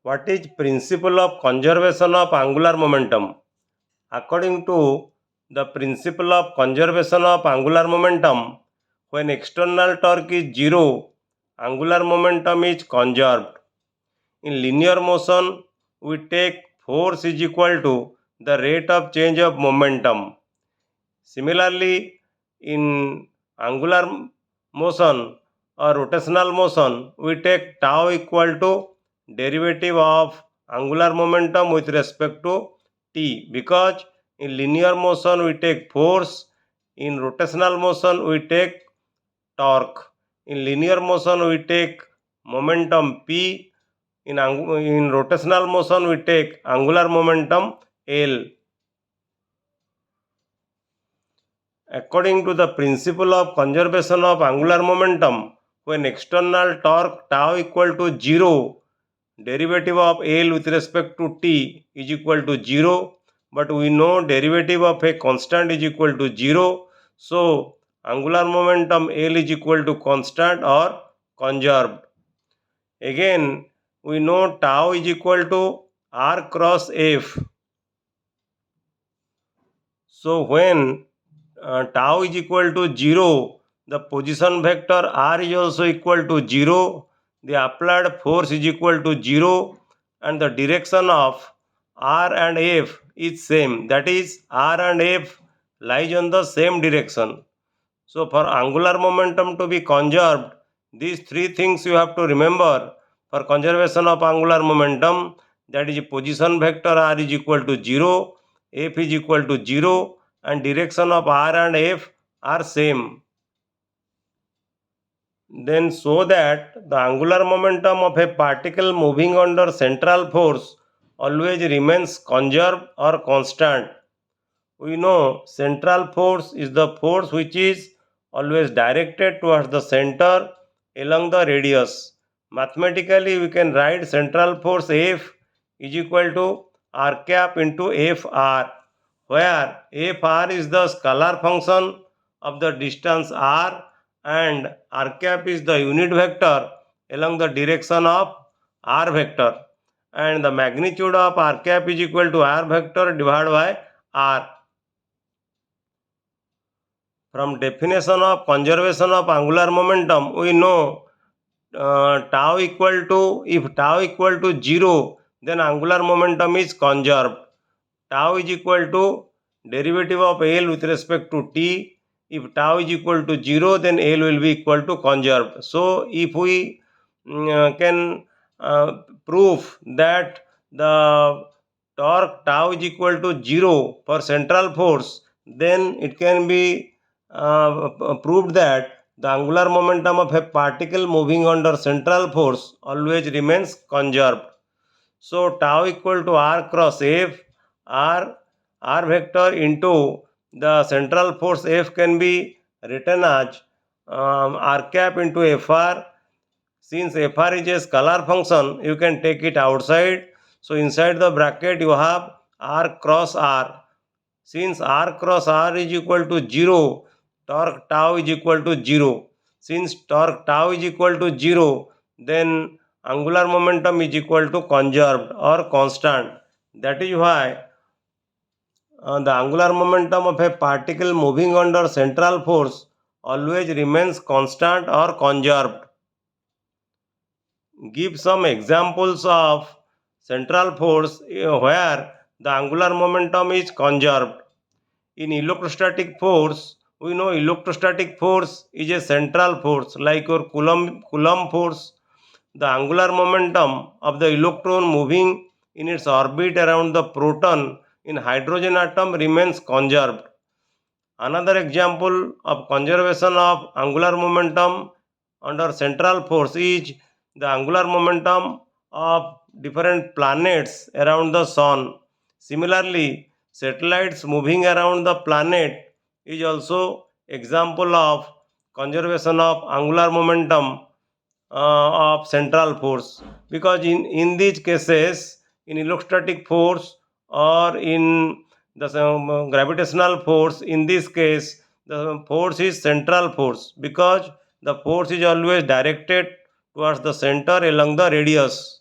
What is principle of conservation of angular momentum? According to the principle of conservation of angular momentum, when external torque is zero, angular momentum is conserved. In linear motion, we take force is equal to the rate of change of momentum. Similarly, in angular motion or rotational motion, we take tau equal to derivative of angular momentum with respect to t, because in linear motion we take force, in rotational motion we take torque. In linear motion we take momentum p, in rotational motion we take angular momentum L. According to the principle of conservation of angular momentum, when external torque tau equal to 0, derivative of L with respect to t is equal to 0, but we know derivative of a constant is equal to 0, so angular momentum L is equal to constant or conserved. Again, we know tau is equal to r cross f. So when tau is equal to 0, the position vector r is also equal to 0, the applied force is equal to 0, and the direction of r and f is same, that is r and f lies on the same direction. So for angular momentum to be conserved, these three things you have to remember for conservation of angular momentum, that is position vector r is equal to 0, f is equal to 0, and direction of r and f are same. Then so that the angular momentum of a particle moving under central force always remains conserved or constant. We know central force is the force which is always directed towards the center along the radius. Mathematically, we can write central force F is equal to r cap into Fr, where Fr is the scalar function of the distance r and r cap is the unit vector along the direction of r vector, and the magnitude of r cap is equal to r vector divided by r. From definition of conservation of angular momentum, we know tau equal to, if tau equal to 0, then angular momentum is conserved. Tau is equal to derivative of L with respect to t. If tau is equal to 0, then L will be equal to conserved. So if we can prove that the torque tau is equal to 0 for central force, then it can be proved that the angular momentum of a particle moving under central force always remains conserved. So tau equal to r cross f, r vector into the central force F can be written as r cap into Fr. Since Fr is a scalar function, you can take it outside. So inside the bracket you have r cross r. Since r cross r is equal to 0, torque tau is equal to 0. Since torque tau is equal to 0, then angular momentum is equal to conserved or constant. That is why the angular momentum of a particle moving under central force always remains constant or conserved. Give some examples of central force where the angular momentum is conserved. In electrostatic force, we know electrostatic force is a central force like your Coulomb force. The angular momentum of the electron moving in its orbit around the proton in hydrogen atom remains conserved. Another example of conservation of angular momentum under central force is the angular momentum of different planets around the sun. Similarly, satellites moving around the planet is also example of conservation of angular momentum of central force, because in these cases, in electrostatic force or in the gravitational force, in this case the force is central force because the force is always directed towards the center along the radius.